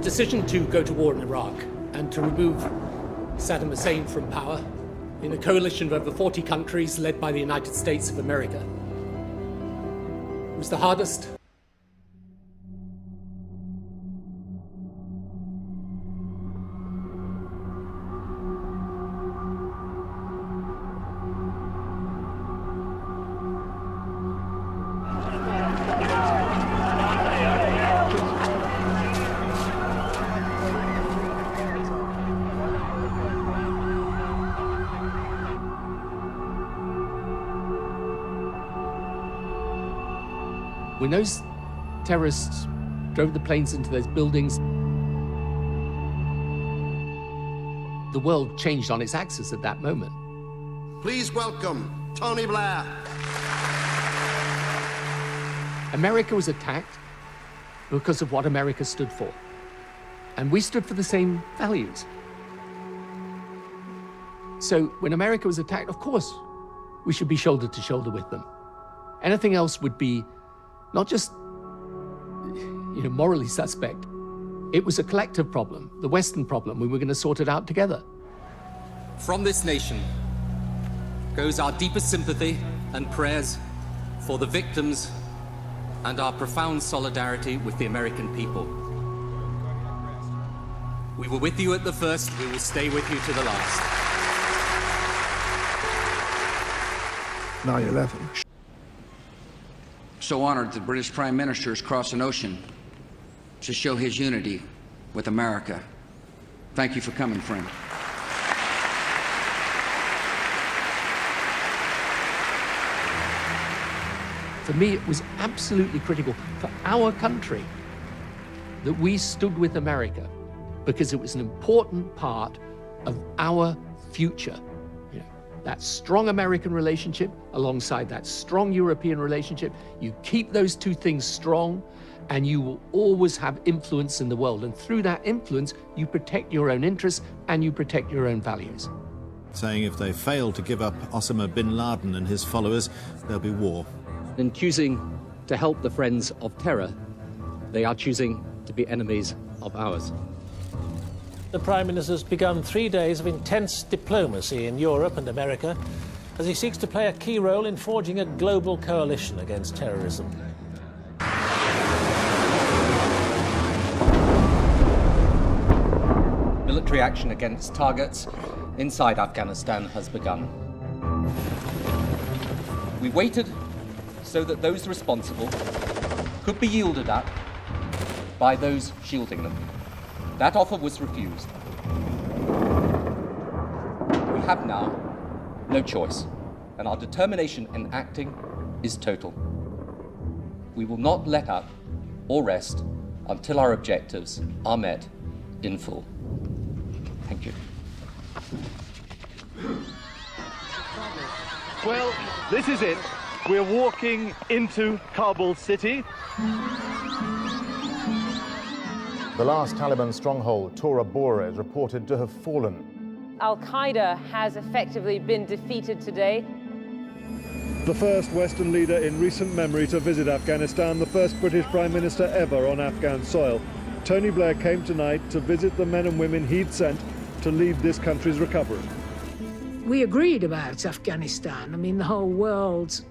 decision to go to war in Iraq and to remove Saddam Hussein from power in a coalition of over 40 countries led by the United States of America was the hardest. When those terrorists drove the planes into those buildings, the world changed on its axis at that moment. Please welcome Tony Blair. America was attacked because of what America stood for. And we stood for the same values. So when America was attacked, of course, we should be shoulder to shoulder with them. Anything else would be not just, morally suspect. It was a collective problem, the Western problem. We were going to sort it out together. From this nation goes our deepest sympathy and prayers for the victims and our profound solidarity with the American people. We were with you at the first, we will stay with you to the last. 9/11. So honored the British Prime Minister has crossed an ocean to show his unity with America. Thank you for coming, friend. For me, it was absolutely critical for our country that we stood with America because it was an important part of our future. That strong American relationship alongside that strong European relationship, you keep those two things strong and you will always have influence in the world. And through that influence, you protect your own interests and you protect your own values. Saying if they fail to give up Osama bin Laden and his followers, there'll be war. In choosing to help the friends of terror, they are choosing to be enemies of ours. The Prime Minister's begun 3 days of intense diplomacy in Europe and America as he seeks to play a key role in forging a global coalition against terrorism. Military action against targets inside Afghanistan has begun. We waited so that those responsible could be yielded at by those shielding them. That offer was refused. We have now no choice, and our determination in acting is total. We will not let up or rest until our objectives are met in full. Thank you. Well, this is it. We're walking into Kabul city. The last Taliban stronghold, Tora Bora, is reported to have fallen. Al-Qaeda has effectively been defeated today. The first Western leader in recent memory to visit Afghanistan, the first British Prime Minister ever on Afghan soil. Tony Blair came tonight to visit the men and women he'd sent to lead this country's recovery. We agreed about Afghanistan. I mean, the whole world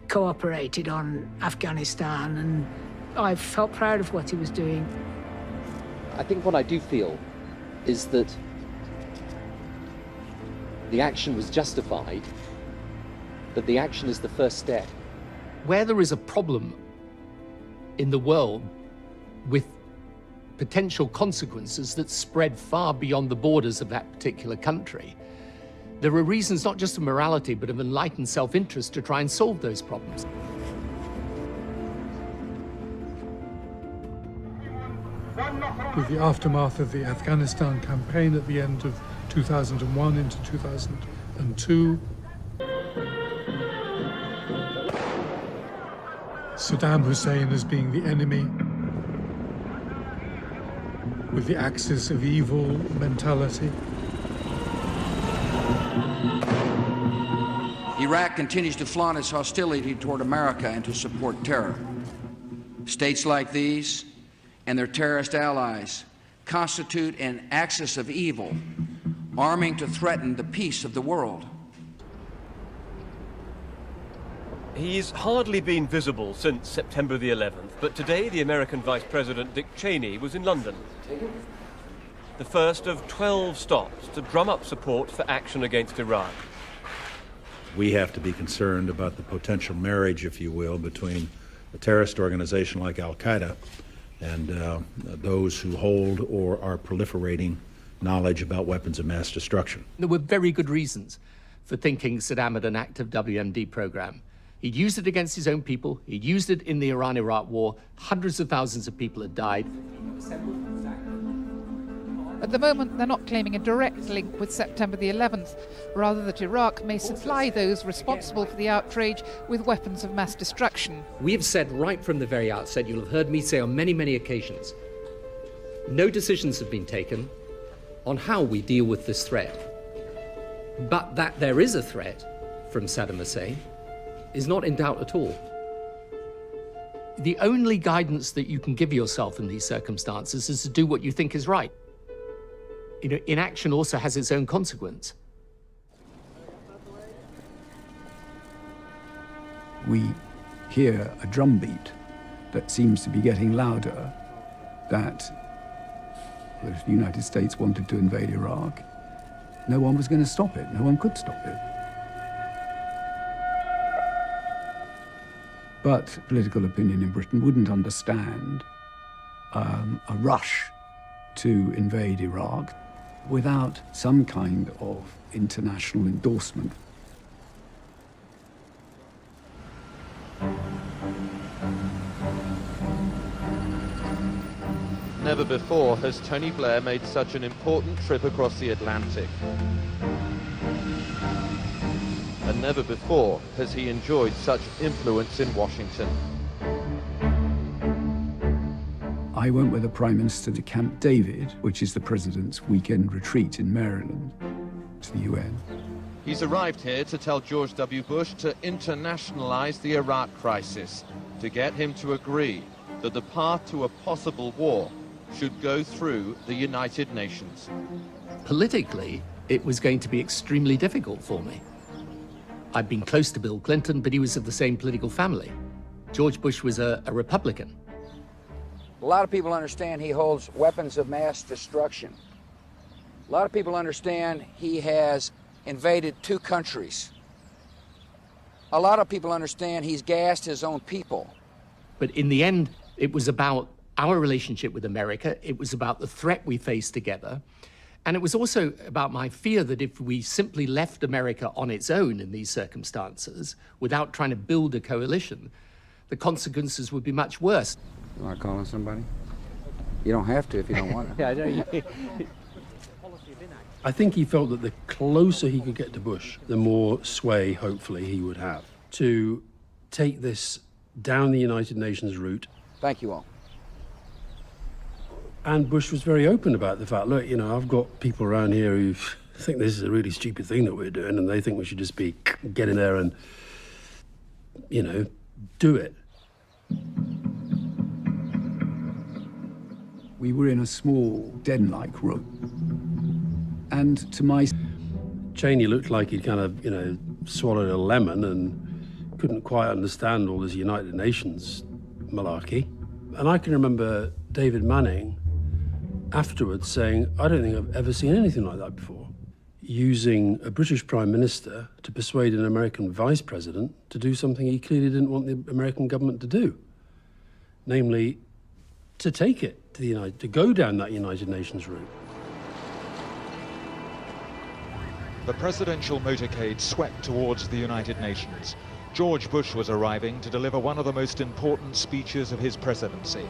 cooperated on Afghanistan, and I felt proud of what he was doing. I think what I do feel is that the action was justified, but the action is the first step. Where there is a problem in the world with potential consequences that spread far beyond the borders of that particular country, there are reasons not just of morality, but of enlightened self-interest to try and solve those problems. With the aftermath of the Afghanistan campaign at the end of 2001 into 2002, Saddam Hussein as being the enemy, with the axis of evil mentality. Iraq continues to flaunt its hostility toward America and to support terror. States like these and their terrorist allies constitute an axis of evil, arming to threaten the peace of the world. He's hardly been visible since September the 11th, but today the American Vice President Dick Cheney was in London. The first of 12 stops to drum up support for action against Iraq. We have to be concerned about the potential marriage, if you will, between a terrorist organization like Al-Qaeda and those who hold or are proliferating knowledge about weapons of mass destruction. There were very good reasons for thinking Saddam had an active WMD program. He'd used it against his own people. He'd used it in the Iran-Iraq war. Hundreds of thousands of people had died. At the moment, they're not claiming a direct link with September the 11th, rather that Iraq may supply those responsible for the outrage with weapons of mass destruction. We have said right from the very outset, you'll have heard me say on many, many occasions, no decisions have been taken on how we deal with this threat. But that there is a threat from Saddam Hussein is not in doubt at all. The only guidance that you can give yourself in these circumstances is to do what you think is right. You know, inaction also has its own consequence. We hear a drumbeat that seems to be getting louder, that if the United States wanted to invade Iraq, no one was going to stop it. No one could stop it. But political opinion in Britain wouldn't understand a rush to invade Iraq without some kind of international endorsement. Never before has Tony Blair made such an important trip across the Atlantic. And never before has he enjoyed such influence in Washington. I went with the Prime Minister to Camp David, which is the President's weekend retreat in Maryland, to the UN. He's arrived here to tell George W. Bush to internationalize the Iraq crisis, to get him to agree that the path to a possible war should go through the United Nations. Politically, it was going to be extremely difficult for me. I'd been close to Bill Clinton, but he was of the same political family. George Bush was a Republican. A lot of people understand he holds weapons of mass destruction. A lot of people understand he has invaded 2 countries. A lot of people understand he's gassed his own people. But in the end, it was about our relationship with America. It was about the threat we faced together. And it was also about my fear that if we simply left America on its own in these circumstances, without trying to build a coalition, the consequences would be much worse. You want to call on somebody? You don't have to if you don't want to. Yeah, I know. I think he felt that the closer he could get to Bush, the more sway, hopefully, he would have to take this down the United Nations route. Thank you all. And Bush was very open about the fact, look, you know, I've got people around here who think this is a really stupid thing that we're doing, and they think we should just be get in there and, you know, do it. We were in a small den-like room, and to my... Cheney looked like he'd kind of, you know, swallowed a lemon and couldn't quite understand all this United Nations malarkey. And I can remember David Manning afterwards saying, I don't think I've ever seen anything like that before. Using a British Prime Minister to persuade an American Vice President to do something he clearly didn't want the American government to do. Namely, to take it to go down that United Nations route. The presidential motorcade swept towards the United Nations. George Bush was arriving to deliver one of the most important speeches of his presidency.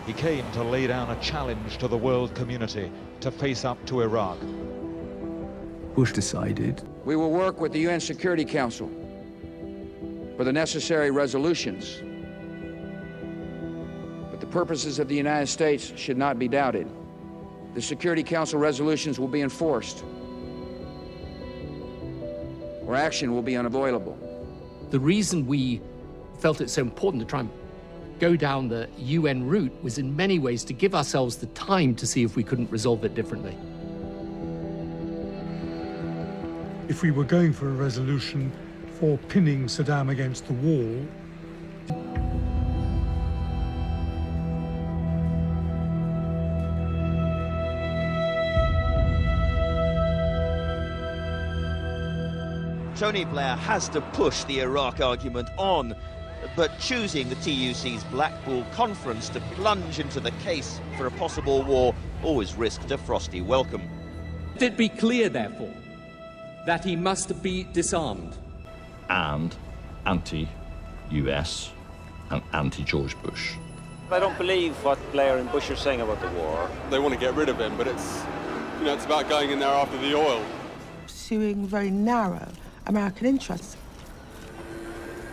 He came to lay down a challenge to the world community to face up to Iraq. Bush decided, we will work with the UN Security Council for the necessary resolutions. But the purposes of the United States should not be doubted. The Security Council resolutions will be enforced, or action will be unavoidable. The reason we felt it's so important to try and go down the UN route was in many ways to give ourselves the time to see if we couldn't resolve it differently. If we were going for a resolution for pinning Saddam against the wall, Tony Blair has to push the Iraq argument on, but choosing the TUC's Blackpool conference to plunge into the case for a possible war always risked a frosty welcome. Let it be clear, therefore, that he must be disarmed. And anti-US and anti-George Bush. I don't believe what Blair and Bush are saying about the war. They want to get rid of him, but it's about going in there after the oil. Pursuing very narrow American interests.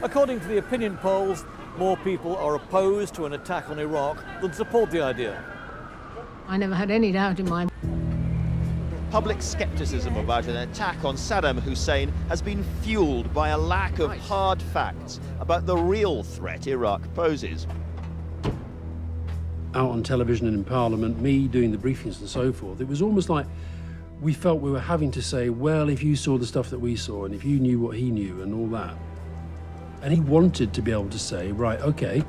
According to the opinion polls, more people are opposed to an attack on Iraq than support the idea. I never had any doubt in my Public skepticism about an attack on Saddam Hussein has been fueled by a lack of hard facts about the real threat Iraq poses. Out on television and in Parliament, me doing the briefings and so forth, it was almost like we felt we were having to say, well, if you saw the stuff that we saw and if you knew what he knew and all that. And he wanted to be able to say, right, okay,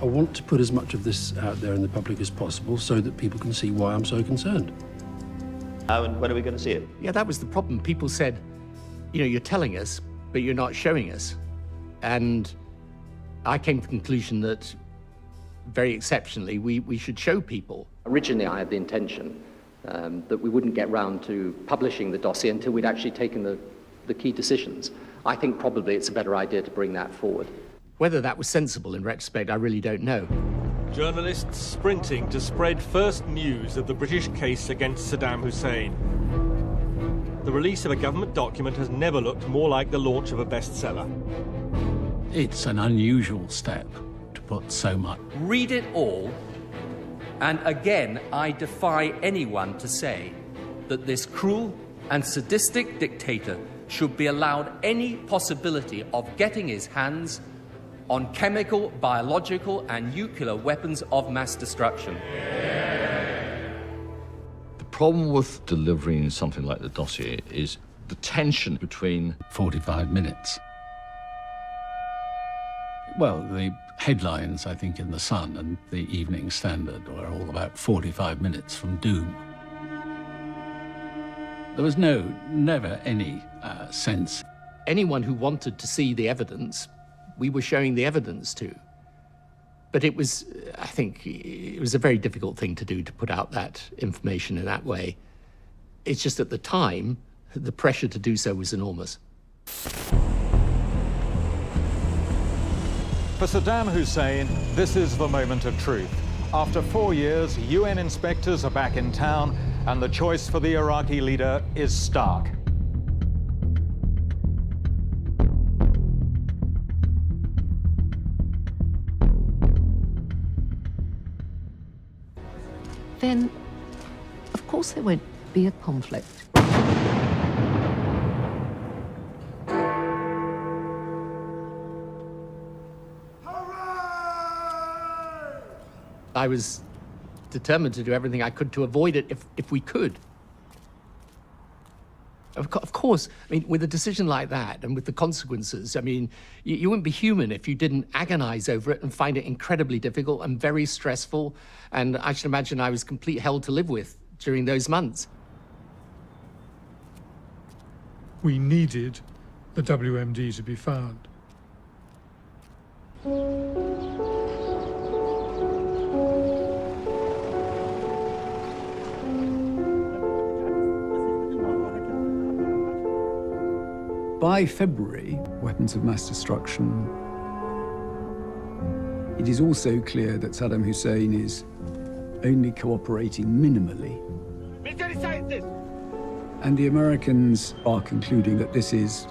I want to put as much of this out there in the public as possible so that people can see why I'm so concerned. And when are we going to see it? Yeah, that was the problem. People said, you're telling us, but you're not showing us. And I came to the conclusion that, very exceptionally, we should show people. Originally, I had the intention that we wouldn't get round to publishing the dossier until we'd actually taken the key decisions. I think probably it's a better idea to bring that forward. Whether that was sensible in retrospect, I really don't know. Journalists sprinting to spread first news of the British case against Saddam Hussein. The release of a government document has never looked more like the launch of a bestseller. It's an unusual step to put so much. Read it all, and again, I defy anyone to say that this cruel and sadistic dictator should be allowed any possibility of getting his hands on chemical, biological, and nuclear weapons of mass destruction. The problem with delivering something like the dossier is the tension between 45 minutes. Well, the headlines, I think, in The Sun and the Evening Standard were all about 45 minutes from doom. There was never any sense. Anyone who wanted to see the evidence, we were showing the evidence to. But it was, I think, it was a very difficult thing to do, to put out that information in that way. It's just at the time, the pressure to do so was enormous. For Saddam Hussein, this is the moment of truth. After 4 years, UN inspectors are back in town, and the choice for the Iraqi leader is stark. Then, of course, there won't be a conflict. I was determined to do everything I could to avoid it if we could. Of course, I mean, with a decision like that and with the consequences, I mean, you wouldn't be human if you didn't agonize over it and find it incredibly difficult and very stressful. And I should imagine I was complete hell to live with during those months. We needed the WMD to be found. By February, weapons of mass destruction. It is also clear that Saddam Hussein is only cooperating minimally. And the Americans are concluding that this is